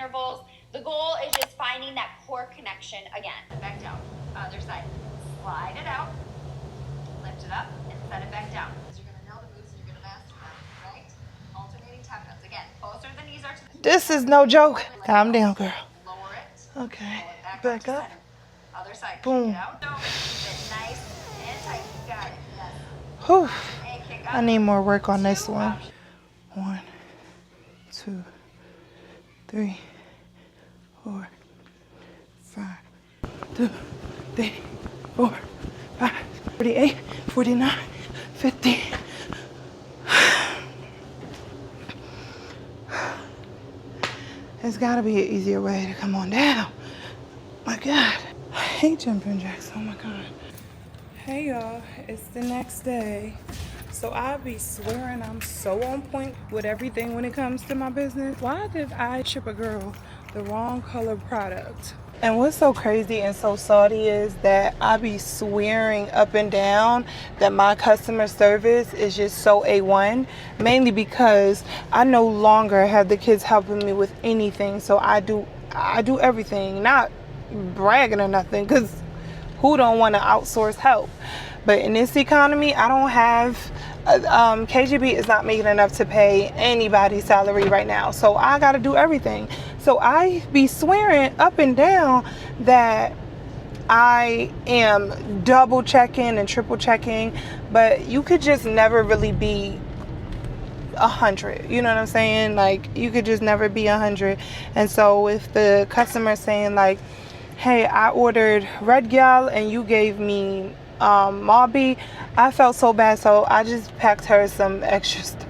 intervals. The goal is just finding that core connection again. Back down, other side. Slide it out, lift it up, and set it back down. You're gonna know the moves and you're gonna master them, right? Alternating tap downs. Again, closer the knees are to the... This is no joke. Calm down, girl. Lower it. Okay. Back up. Other side. Boom. Kick it out. Nice and tight. Got it. Yes. Whew. And kick up. I need more work on this one. 1, 2, 3, 4, 5, 2, 3, 4, 5, 48, 49, 50. There's gotta be an easier way to come on down. My God. I hate jumping jacks. Oh my God. Hey y'all, it's the next day. So I'll be swearing I'm so on point with everything when it comes to my business. Why did I ship a girl the wrong color product? And what's so crazy and so salty is that I be swearing up and down that my customer service is just so A1, mainly because I no longer have the kids helping me with anything. So I do everything, not bragging or nothing, because who don't want to outsource help? But in this economy, I don't have KGB is not making enough to pay anybody's salary right now, so I gotta do everything. So I be swearing up and down that I am double checking and triple checking, but you could just never really be 100. You know what I'm saying? Like, you could just never be 100. And so if the customer saying like, hey, I ordered red gal and you gave me Mauby, I felt so bad, so I just packed her some extra stuff.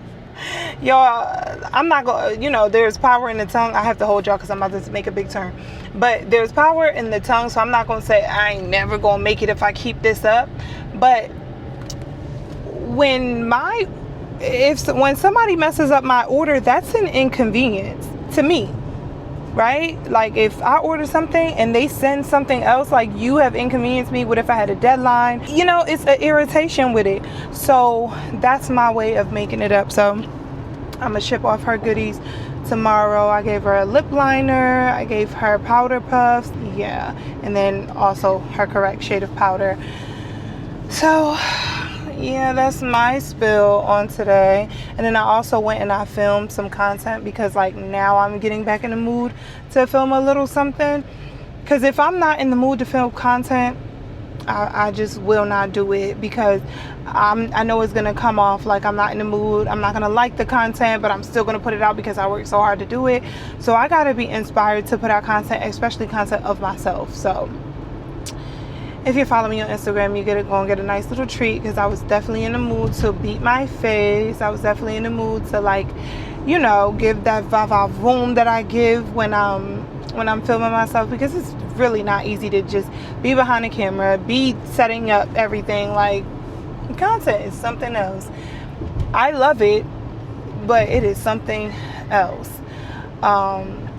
Y'all, I'm not gonna, you know, there's power in the tongue. I have to hold y'all because I'm about to make a big turn, but there's power in the tongue, so I'm not gonna say I ain't never gonna make it if I keep this up. But when somebody messes up my order, that's an inconvenience to me, right? Like, if I order something and they send something else, like, you have inconvenienced me. What if I had a deadline? You know, it's an irritation with it. So that's my way of making it up. So I'm gonna ship off her goodies tomorrow. I gave her a lip liner, I gave her powder puffs, yeah, and then also her correct shade of powder. So yeah, that's my spill on today. And then I also went and I filmed some content because, like, now I'm getting back in the mood to film a little something. Because if I'm not in the mood to film content, I just will not do it, because I know it's gonna come off like I'm not in the mood. I'm not gonna like the content, but I'm still gonna put it out because I work so hard to do it. So I gotta be inspired to put out content, especially content of myself. So if you follow me on Instagram, you're gonna get a nice little treat, because I was definitely in the mood to beat my face. I was definitely in the mood to, like, you know, give that va-va-voom that I give when I'm filming myself, because it's really not easy to just be behind the camera, be setting up everything. Like, content is something else. I love it, but it is something else.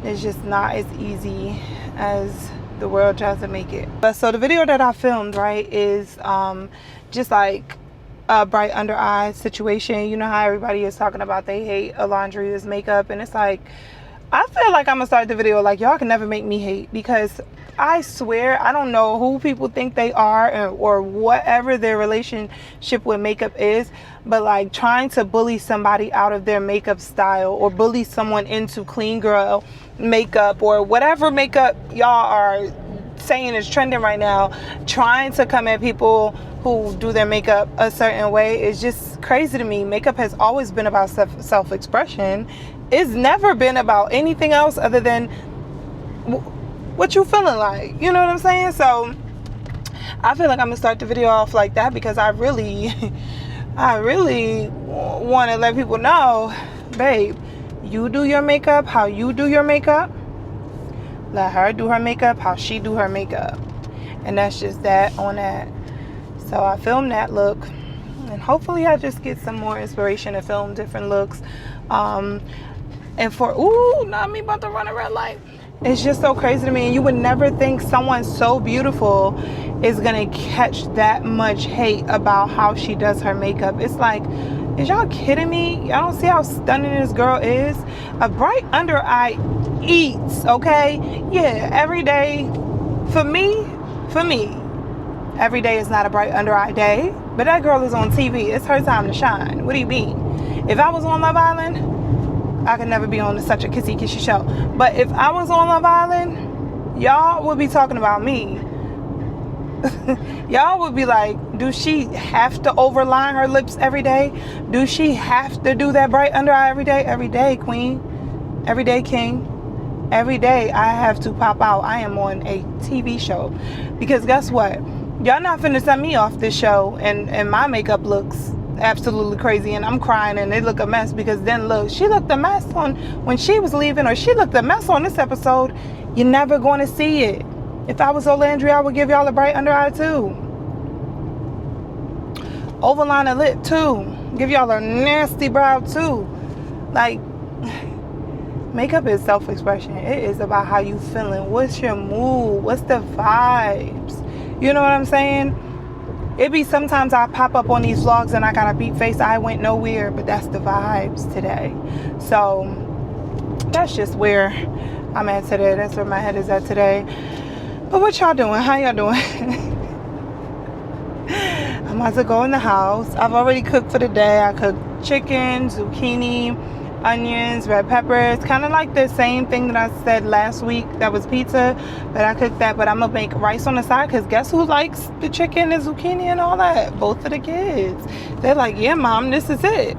It's just not as easy as the world tries to make it. But so the video that I filmed, right, is just like a bright under eye situation. You know how everybody is talking about they hate a laundry's makeup, and it's like, I feel like I'm gonna start the video like, y'all can never make me hate, because I swear I don't know who people think they are, or whatever their relationship with makeup is, but like, trying to bully somebody out of their makeup style, or bully someone into clean girl makeup, or whatever makeup y'all are saying is trending right now, trying to come at people who do their makeup a certain way is just crazy to me. Makeup has always been about self-expression. It's never been about anything else other than what you feeling like. You know what I'm saying? So I feel like I'm gonna start the video off like that, because I really want to let people know, babe, you do your makeup how you do your makeup. Let her do her makeup how she do her makeup. And that's just that on that. So I filmed that look, and hopefully I just get some more inspiration to film different looks. And for, ooh, not me about to run a red light. It's just so crazy to me. And you would never think someone so beautiful is gonna catch that much hate about how she does her makeup. It's like, Is y'all kidding me? Y'all don't see how stunning this girl is? A bright under eye eats, okay? Yeah, every day, for me, every day is not a bright under eye day. But that girl is on TV. It's her time to shine. What do you mean? If I was on Love Island, I could never be on such a kissy show. But if I was on Love Island, y'all would be talking about me. Y'all would be like, do she have to overline her lips every day? Do she have to do that bright under eye every day? Every day, queen. Every day, king. Every day I have to pop out. I am on a TV show. Because guess what? Y'all not finna send me off this show and my makeup looks absolutely crazy and I'm crying and they look a mess, because then look, she looked a mess on when she was leaving, or she looked a mess on this episode. You're never going to see it. If I was Olandria, I would give y'all a bright under eye too. Overline a lip too. Give y'all a nasty brow too. Like, makeup is self-expression. It is about how you feeling. What's your mood? What's the vibes? You know what I'm saying? It be sometimes I pop up on these vlogs and I got a beat face. I went nowhere, but that's the vibes today. So that's just where I'm at today. That's where my head is at today. But what y'all doing? How y'all doing? I'm about to go in the house. I've already cooked for the day. I cooked chicken, zucchini, onions, red peppers, kind of like the same thing that I said last week that was pizza, but I cooked that. But I'm gonna make rice on the side, because guess who likes the chicken and zucchini and all that? Both of the kids. They're like, yeah mom, this is it.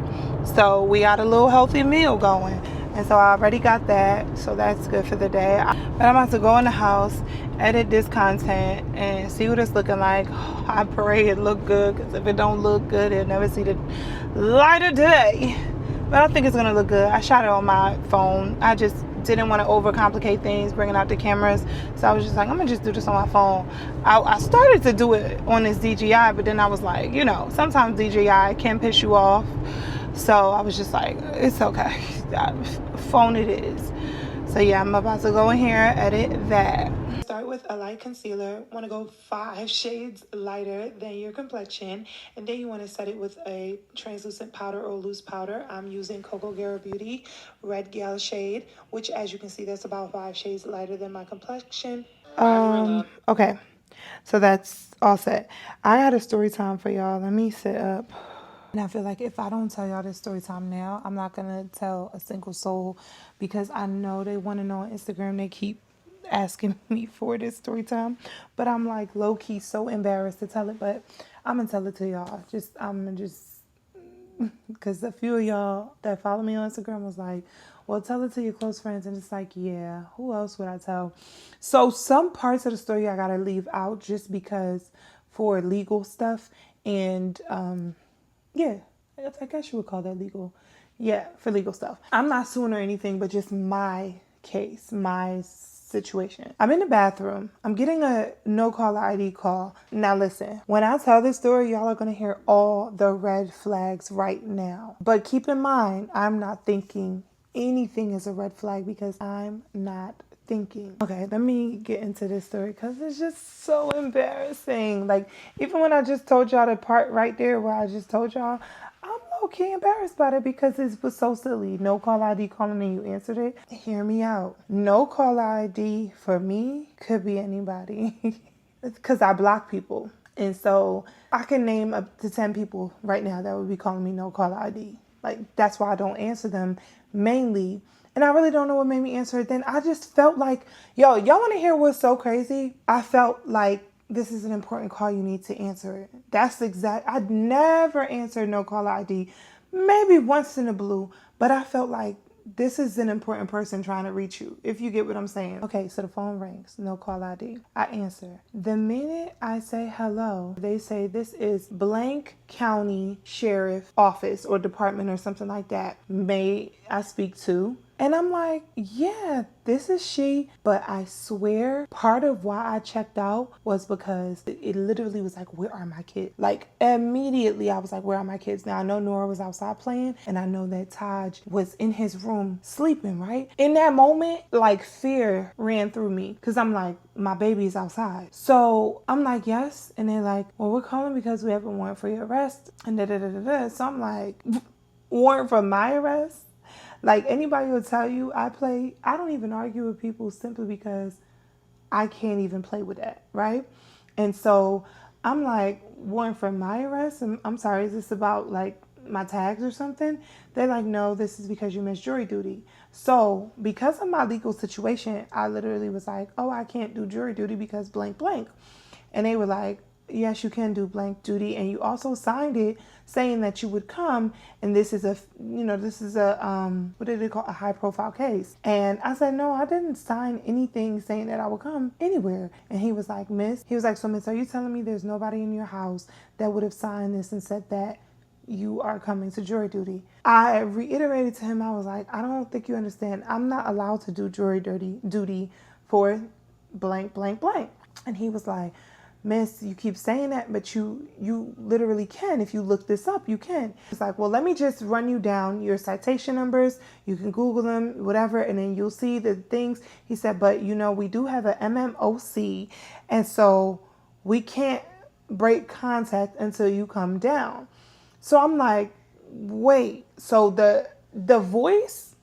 So we got a little healthy meal going, and so I already got that, so that's good for the day. But I'm about to go in the house, edit this content, and see what it's looking like. I pray it look good, because if it don't look good, it'll never see the light of day. But I think it's going to look good. I shot it on my phone. I just didn't want to overcomplicate things, bringing out the cameras. So I was just like, I'm going to just do this on my phone. I started to do it on this DJI, but then I was like, you know, sometimes DJI can piss you off. So I was just like, it's okay. Phone it is. So yeah, I'm about to go in here, edit that. Start with a light concealer. Want to go 5 shades lighter than your complexion, and then you want to set it with a translucent powder or loose powder. I'm using Koko Beauty Red Gal shade, which, as you can see, that's about 5 shades lighter than my complexion. Okay, so that's all set. I got a story time for y'all. Let me set up. And I feel like if I don't tell y'all this story time now, I'm not going to tell a single soul, because I know they want to know on Instagram. They keep asking me for this story time, but I'm like low-key so embarrassed to tell it, but I'm going to tell it to y'all. Because a few of y'all that follow me on Instagram was like, well, tell it to your close friends. And it's like, yeah, who else would I tell? So some parts of the story I got to leave out just because for legal stuff. And, yeah, I guess you would call that legal. Yeah, for legal stuff. I'm not suing or anything, but just my case, my situation. I'm in the bathroom. I'm getting a no caller ID call. Now listen, when I tell this story, y'all are going to hear all the red flags right now. But keep in mind, I'm not thinking anything is a red flag, because I'm not thinking. Okay, let me get into this story, because it's just so embarrassing. Like, even when I just told y'all the part right there where I just told y'all, I'm low-key embarrassed about it, because it was so silly. No call ID calling and you answered it. Hear me out. No call ID for me could be anybody. Because I block people. And so I can name up to 10 people right now that would be calling me no call ID. Like, that's why I don't answer them mainly. And I really don't know what made me answer it then. I just felt like, y'all want to hear what's so crazy? I felt like this is an important call. You need to answer it. That's exact. I'd never answered no call ID. Maybe once in a blue. But I felt like this is an important person trying to reach you, if you get what I'm saying. Okay, so the phone rings. No call ID. I answer. The minute I say hello, they say this is blank county sheriff office or department or something like that. May I speak to? And I'm like, yeah, this is she. But I swear part of why I checked out was because it literally was like, where are my kids? Like, immediately I was like, where are my kids? Now I know Nora was outside playing, and I know that Taj was in his room sleeping, right? In that moment, like, fear ran through me, because I'm like, my baby's outside. So I'm like, yes. And they're like, well, we're calling because we have a warrant for your arrest. And da da da da da. So I'm like, warrant for my arrest. Like anybody will tell you, I don't even argue with people simply because I can't even play with that, right? And so I'm like, warrant for my arrest? I'm sorry, is this about like my tags or something? They're like, no, this is because you missed jury duty. So because of my legal situation, I literally was like, oh, I can't do jury duty because blank blank. And they were like, yes, you can do blank duty, and you also signed it saying that you would come, and this is a what did they call, a high profile case. And I said, no, I didn't sign anything saying that I would come anywhere. And he was like, so miss, are you telling me there's nobody in your house that would have signed this and said that you are coming to jury duty? I reiterated to him, I was like, I don't think you understand. I'm not allowed to do jury duty for blank, blank, blank. And he was like, miss, you keep saying that, but you literally can. If you look this up, you can. It's like, well, let me just run you down your citation numbers. You can Google them, whatever, and then you'll see the things. He said, but we do have a MMOC, and so we can't break contact until you come down. So I'm like, wait, so the voice,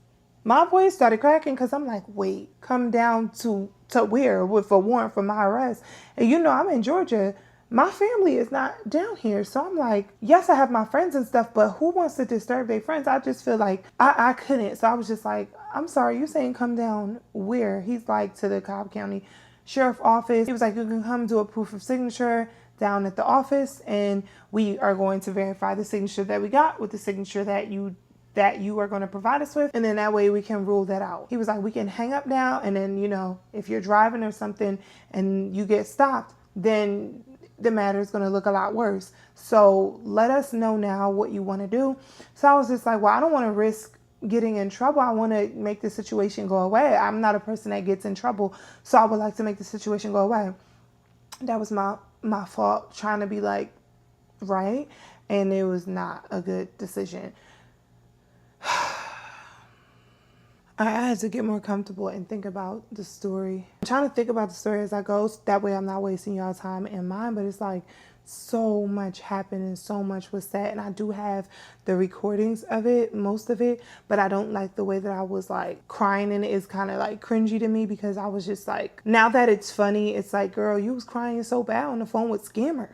my voice started cracking because I'm like, wait, come down to where with a warrant for my arrest? And I'm in Georgia. My family is not down here. So I'm like, yes, I have my friends and stuff, but who wants to disturb their friends? I just feel like I couldn't. So I was just like, I'm sorry, you're saying come down where? He's like, to the Cobb County Sheriff Office. He was like, you can come do a proof of signature down at the office, and we are going to verify the signature that we got with the signature that you are going to provide us with, and then that way we can rule that out. He was like, we can hang up now, and then if you're driving or something and you get stopped, then the matter is going to look a lot worse. So let us know now what you want to do. So I was just like, well, I don't want to risk getting in trouble. I want to make the situation go away. I'm not a person that gets in trouble, so I would like to make the situation go away. That was my fault, trying to be like right, and it was not a good decision. I had to get more comfortable and think about the story. I'm trying to think about the story as I go. That way I'm not wasting y'all time and mine. But it's like so much happened and so much was said. And I do have the recordings of it, most of it. But I don't like the way that I was like crying in it. It's kind of like cringy to me because I was just like, now that it's funny, it's like, girl, you was crying so bad on the phone with scammers.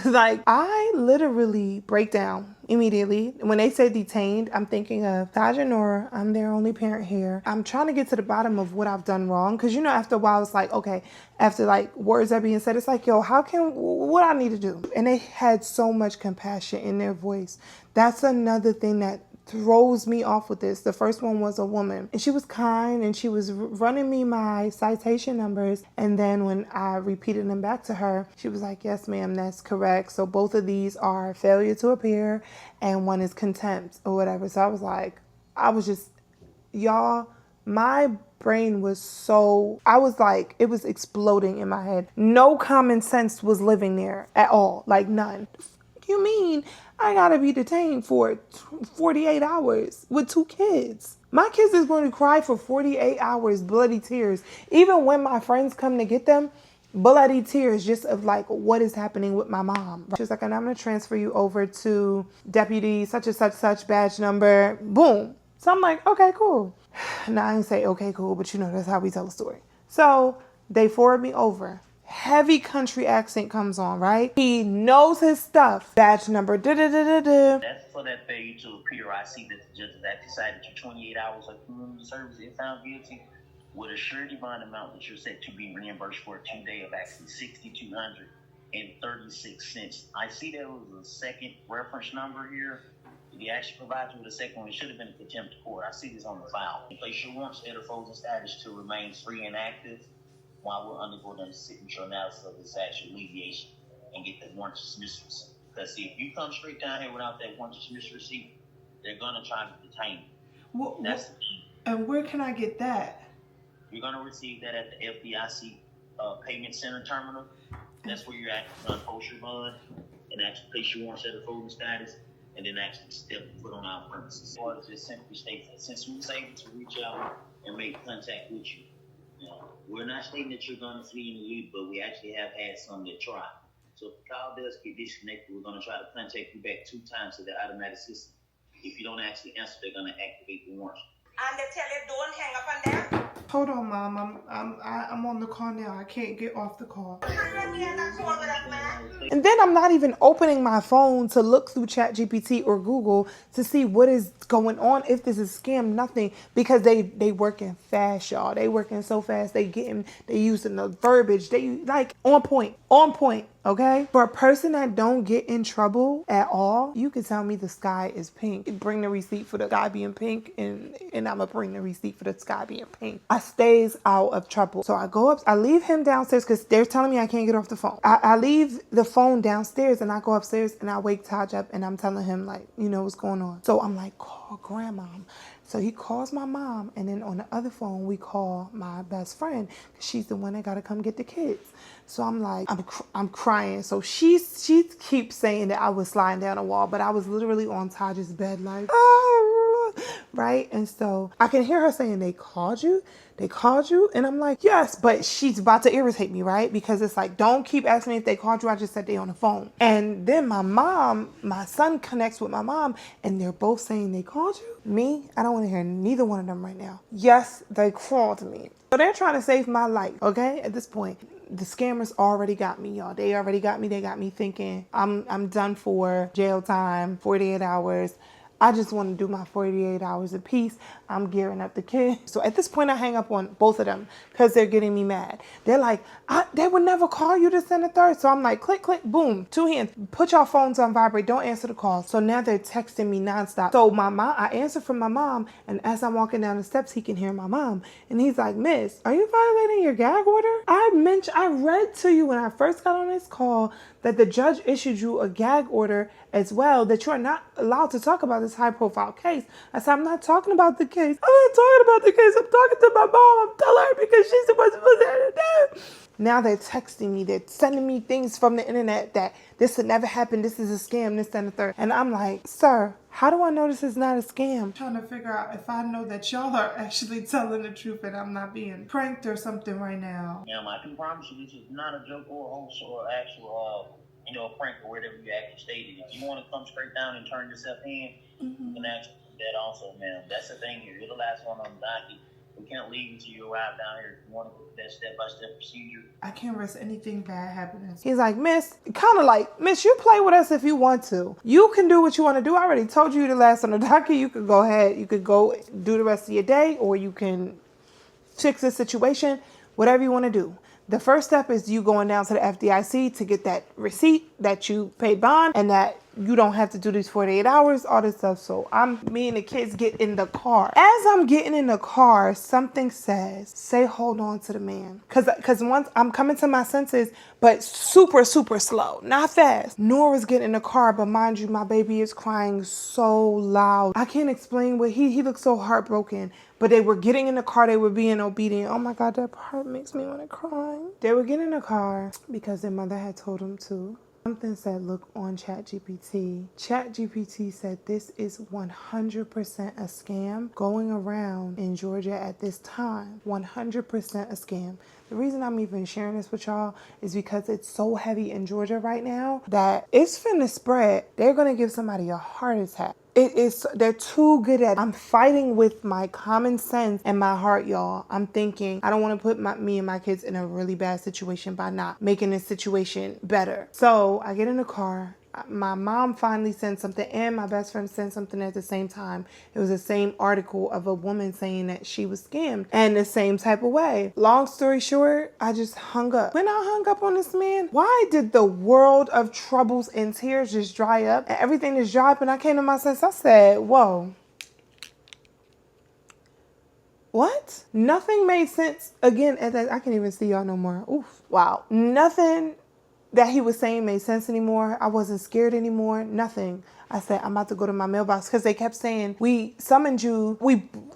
Like, I literally break down immediately. When they say detained, I'm thinking of Taj and Nora. I'm their only parent here. I'm trying to get to the bottom of what I've done wrong. Because, after a while, it's like, okay, after like words are being said, it's like, yo, what I need to do? And they had so much compassion in their voice. That's another thing that throws me off with this. The first one was a woman, and she was kind, and she was running me my citation numbers, and then when I repeated them back to her, she was like, yes ma'am, that's correct, so both of these are failure to appear and one is contempt or whatever. So I was just, y'all, my brain was I was like, it was exploding in my head. No common sense was living there at all, like none. You mean I gotta be detained for 48 hours with 2 kids? My kids is going to cry for 48 hours, bloody tears. Even when my friends come to get them, bloody tears just of like, what is happening with my mom? She was like, and I'm gonna transfer you over to deputy such and such badge number. Boom. So I'm like, okay, cool. Now I didn't say okay, cool, but that's how we tell a story. So they forward me over. Heavy country accent comes on, right? He knows his stuff. Badge number, da-da-da-da-da. That's for that failure to appear. I see that the judges have decided you 28 hours of community service and found guilty with a surety bond amount that you're set to be reimbursed for 2 days of actually $6,236. I see there was a second reference number here. If you actually provide you with a second one, it should have been a contempt of court. I see this on the file. You place your warrant at a frozen status to remain free and active while we're undergoing the signature analysis of this actual alleviation and get the warrant dismissal. Because see, if you come straight down here without that warrant dismissal receipt, they're going to try to detain you. That's the key. And where can I get that? You're going to receive that at the FDIC Payment Center Terminal. That's where you're actually going to post your bond and actually place your warrants at a frozen status and then actually step foot on our premises. Or just simply state that since we was able to reach out and make contact with you, we're not stating that you're going to flee and elude, but we actually have had some that try. So if the call does get disconnected, we're going to try to contact you back 2 times to the automatic system. If you don't actually answer, they're going to activate the warrant. And they tell you don't hang up on them. Hold on, Mom. I'm on the call now. I can't get off the call. And then I'm not even opening my phone to look through ChatGPT or Google to see what is going on, if this is scam, nothing, because they working fast, y'all. They working so fast. They using the verbiage. They like on point. Okay, for a person that don't get in trouble at all, you can tell me the sky is pink. Bring the receipt for the sky being pink, and I'm gonna bring the receipt for the sky being pink. I stays out of trouble. So I go up, I leave him downstairs because they're telling me I can't get off the phone. I leave the phone downstairs and I go upstairs and I wake Taj up and I'm telling him, like, you know what's going on. So I'm like, call grandma. So he calls my mom, and then on the other phone we call my best friend because she's the one that got to come get the kids. So I'm like, I'm crying. So she keeps saying that I was sliding down a wall, but I was literally on Taj's bed like, ah, right? And so I can hear her saying, they called you? And I'm like, yes, but she's about to irritate me, right? Because it's like, don't keep asking me if they called you. I just said they on the phone. And then my son connects with my mom, and they're both saying they called you. Me, I don't want to hear neither one of them right now. Yes, they called me. So they're trying to save my life, okay? At this point, the scammers already got me, y'all. They already got me. They got me thinking I'm done for jail time, 48 hours. I just want to do my 48 hours of peace. I'm gearing up the kid. So at this point, I hang up on both of them because they're getting me mad. They're like, they would never call you to send a third. So I'm like, click, click, boom, 2 hands. Put your phones on vibrate. Don't answer the call. So now they're texting me nonstop. So I answer from my mom. And as I'm walking down the steps, he can hear my mom. And he's like, Miss, are you violating your gag order? I read to you when I first got on this call that the judge issued you a gag order as well, that you are not allowed to talk about this high profile case. I said, I'm not talking about the case. I'm not talking about the case. I'm talking to my mom. I'm telling her because she's supposed to put that in. Now they're texting me. They're sending me things from the internet that this would never happen. This is a scam, this, that, and the third. And I'm like, sir, how do I know this is not a scam? I'm trying to figure out if I know that y'all are actually telling the truth and I'm not being pranked or something right now. Ma'am, I can promise you this is not a joke or a hoax or actual, prank or whatever you actually stated. If you want to come straight down and turn yourself in, you can actually do that also, ma'am. That's the thing here. You're the last one on the docket. We can't leave until you arrive down here. If you want to go through that step-by-step procedure. I can't risk anything bad happening. He's like, Miss, you play with us if you want to. You can do what you want to do. I already told you the last on the docket. You could go ahead. You could go do the rest of your day, or you can fix the situation, whatever you want to do. The first step is you going down to the FDIC to get that receipt that you paid bond and that you don't have to do these 48 hours, all this stuff. So me and the kids get in the car. As I'm getting in the car, something says, say, hold on to the man. Cause once I'm coming to my senses, but super, super slow, not fast. Nora's getting in the car, but mind you, my baby is crying so loud. I can't explain what he looked so heartbroken. But they were getting in the car. They were being obedient. Oh my God, that part makes me want to cry. They were getting in the car because their mother had told them to. Something said, look on ChatGPT. ChatGPT said this is 100% a scam going around in Georgia at this time. 100% a scam. The reason I'm even sharing this with y'all is because it's so heavy in Georgia right now that it's finna spread. They're going to give somebody a heart attack. They're too good at it. I'm fighting with my common sense and my heart, y'all. I'm thinking, I don't want to put me and my kids in a really bad situation by not making this situation better. So I get in the car. My mom finally sent something and my best friend sent something at the same time. It was the same article of a woman saying that she was scammed and the same type of way. Long story short, I just hung up. When I hung up on this man, why did the world of troubles and tears just dry up and everything just dry up? And I came to my sense. I said, whoa. What? Nothing made sense. Again, I can't even see y'all no more. Oof. Wow. Nothing that he was saying made sense anymore. I wasn't scared anymore. Nothing. I said, I'm about to go to my mailbox because they kept saying, we summoned you.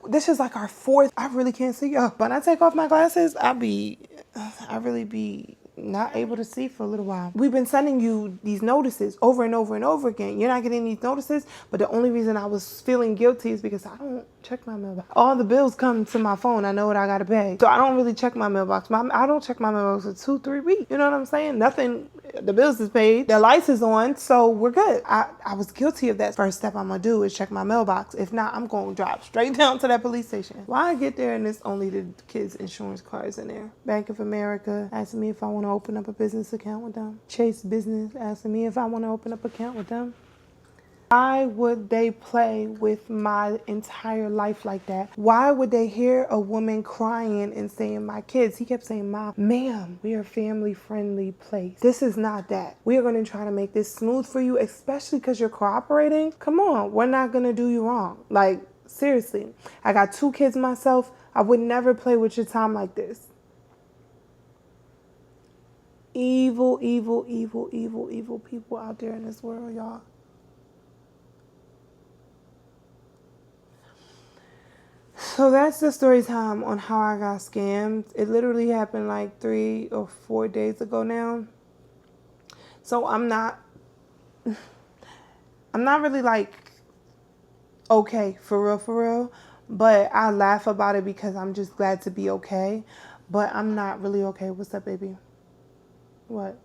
This is like our 4th. I really can't see y'all. When I take off my glasses, I really be not able to see for a little while. We've been sending you these notices over and over and over again. You're not getting these notices, but the only reason I was feeling guilty is because I don't check my mailbox. All the bills come to my phone. I know what I gotta pay. So I don't really check my mailbox. I don't check my mailbox for 2-3 weeks. You know what I'm saying? Nothing The bills is paid. The lights is on, so we're good. I was guilty of that. First step I'm gonna do is check my mailbox. If not, I'm gonna drive straight down to that police station. Why I get there and it's only the kids' insurance cards in there? Bank of America asking me if I want to open up a business account with them. Chase Business asking me if I want to open up an account with them. Why would they play with my entire life like that? Why would they hear a woman crying and saying, my kids? He kept saying, Mom, ma'am, we are a family-friendly place. This is not that. We are going to try to make this smooth for you, especially because you're cooperating. Come on, we're not going to do you wrong. Like, seriously. I got 2 kids myself. I would never play with your time like this. Evil, evil, evil, evil, evil people out there in this world, y'all. So that's the story time on how I got scammed. It literally happened like 3 or 4 days ago now. So I'm not really like okay for real. But I laugh about it because I'm just glad to be okay. But I'm not really okay. What's up, baby? What?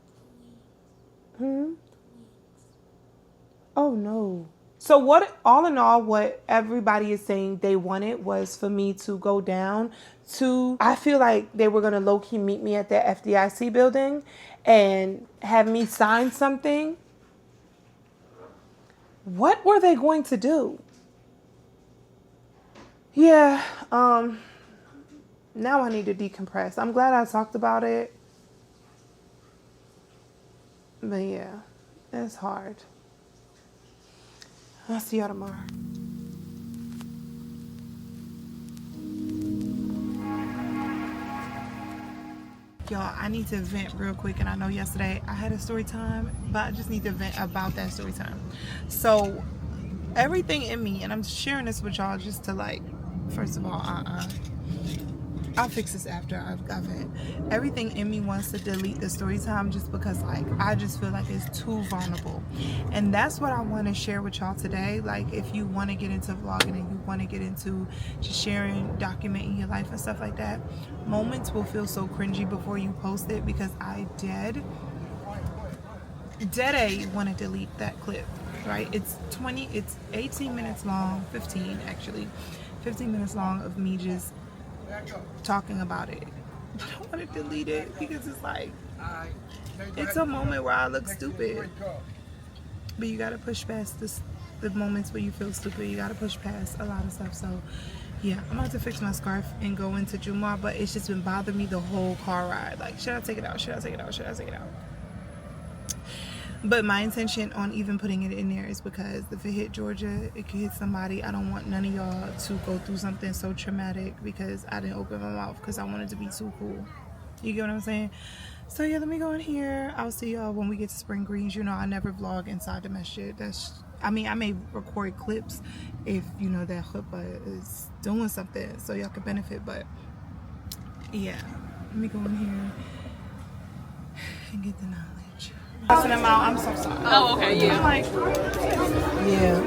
Oh no. So what, all in all, what everybody is saying they wanted was for me to go down to, I feel like they were going to low-key meet me at the FDIC building and have me sign something. What were they going to do? Yeah, now I need to decompress. I'm glad I talked about it. But yeah, it's hard. I'll see y'all tomorrow. Y'all, I need to vent real quick. And I know yesterday I had a story time, but I just need to vent about that story time. So everything in me, and I'm sharing this with y'all just to like, first of all, I'll fix this after I've vent. Everything in me wants to delete the story time just because like I just feel like it's too vulnerable. And that's what I want to share with y'all today. Like if you want to get into vlogging and you want to get into just sharing, documenting your life and stuff like that, moments will feel so cringy before you post it because I dead want to delete that clip, right? It's 18 minutes long, 15 minutes long of me just talking about it. But I want to delete it because it's like, it's a moment where I look stupid. But you gotta push past the moments where you feel stupid. You gotta push past a lot of stuff. So yeah, I'm about to fix my scarf and go into jumuah, but it's just been bothering me the whole car ride. Like, should I take it out? Should I take it out? Should I take it out? But my intention on even putting it in there is because if it hit Georgia, it could hit somebody. I don't want none of y'all to go through something so traumatic because I didn't open my mouth because I wanted to be too cool. You get what I'm saying? So yeah, let me go in here. I'll see y'all when we get to Spring Greens. You know, I never vlog inside the masjid. I may record clips if, you know, that chuppah is doing something so y'all can benefit. But yeah, let me go in here and get the knowledge. Passing them out. I'm so sorry. Oh, okay, yeah. I'm like, yeah.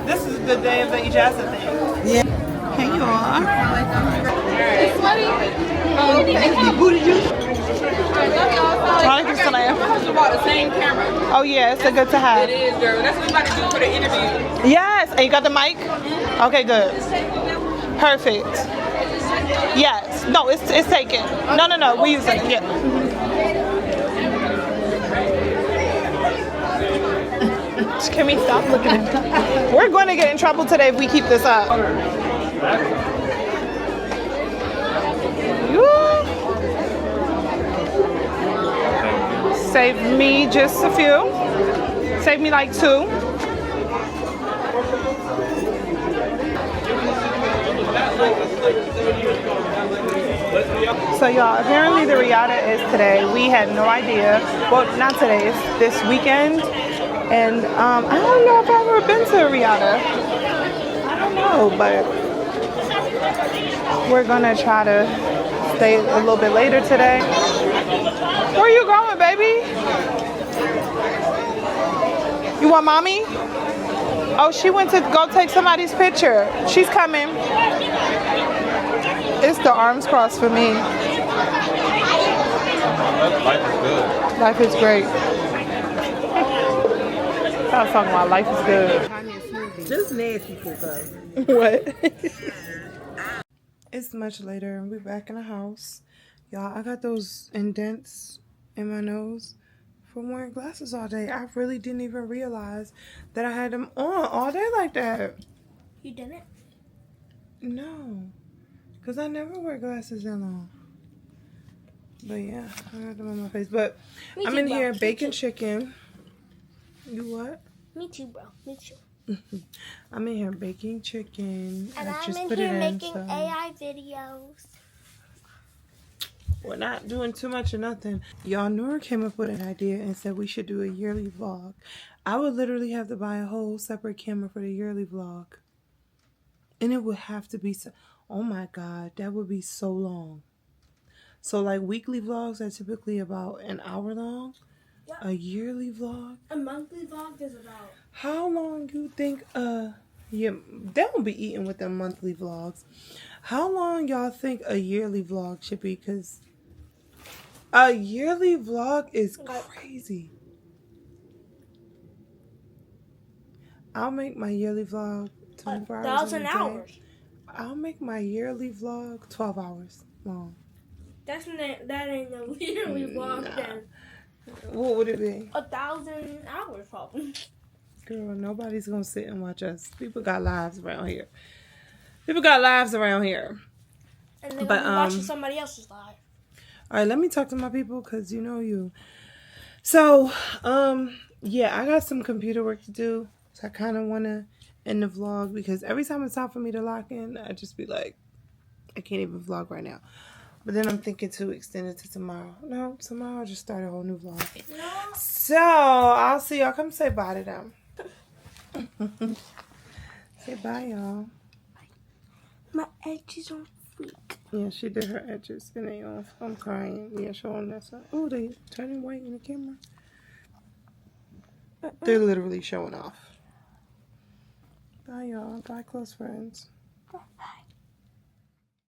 This is the day of the ijazah thing. Yeah. Hey, you all. It's funny. He booted you. I bought the same camera. Oh yeah, it's a good to have. It is, girl. That's what we about to do for the interview. Yes. And you got the mic? Okay, good. Perfect. Yes. No, it's taken. No. We use it. Yeah. Can we stop looking at that? We're going to get in trouble today if we keep this up. Save me just a few. Save me like 2. So y'all, apparently the Riyadh is today. We had no idea. Well, not today. It's this weekend. And I don't know if I've ever been to Riyadh. I don't know, but we're gonna try to stay a little bit later today. Where are you going, baby? You want mommy? Oh, she went to go take somebody's picture. She's coming. It's the arms crossed for me. Life is good. Life is great. I was talking about life is good. Just nasty Koko. What? It's much later and we're back in the house. Y'all, I got those indents in my nose from wearing glasses all day. I really didn't even realize that I had them on all day like that. You didn't? No. Because I never wear glasses that long. But yeah, I got them on my face. But Me I'm too, in bro. here Me baking too. chicken. You what? Me too, bro. Me too. I'm in here baking chicken. And I I'm just in put here it in, making so AI videos. we're not doing too much of nothing. Y'all, Nora came up with an idea and said we should do a yearly vlog. I would literally have to buy a whole separate camera for the yearly vlog. And it would have to be so, oh my God, that would be so long. So like weekly vlogs are typically about an hour long. Yep. A yearly vlog? A monthly vlog is about... How long you think yeah, they won't be eating with them monthly vlogs. How long y'all think a yearly vlog should be? Because a yearly vlog is crazy. I'll make my yearly vlog 24 hours in a 1,000 day. hours. I'll make my yearly vlog 12 hours long. That ain't no yearly vlog then. What would it be? 1,000 hours probably. Girl, nobody's gonna sit and watch us. People got lives around here. People got lives around here. And they're gonna be watching somebody else's live. All right, let me talk to my people because you know you. So, yeah, I got some computer work to do. So I kind of want to end the vlog because every time it's time for me to lock in, I just be like, I can't even vlog right now. But then I'm thinking to extend it to tomorrow. No, tomorrow I'll just start a whole new vlog. No. So, I'll see y'all. Come say bye to them. Say bye, y'all. My edges on fleek. Yeah, she did her edges and they off. I'm crying. Yeah, show them that side. Oh, they turning white in the camera. They're literally showing off. Bye, y'all. Bye, close friends.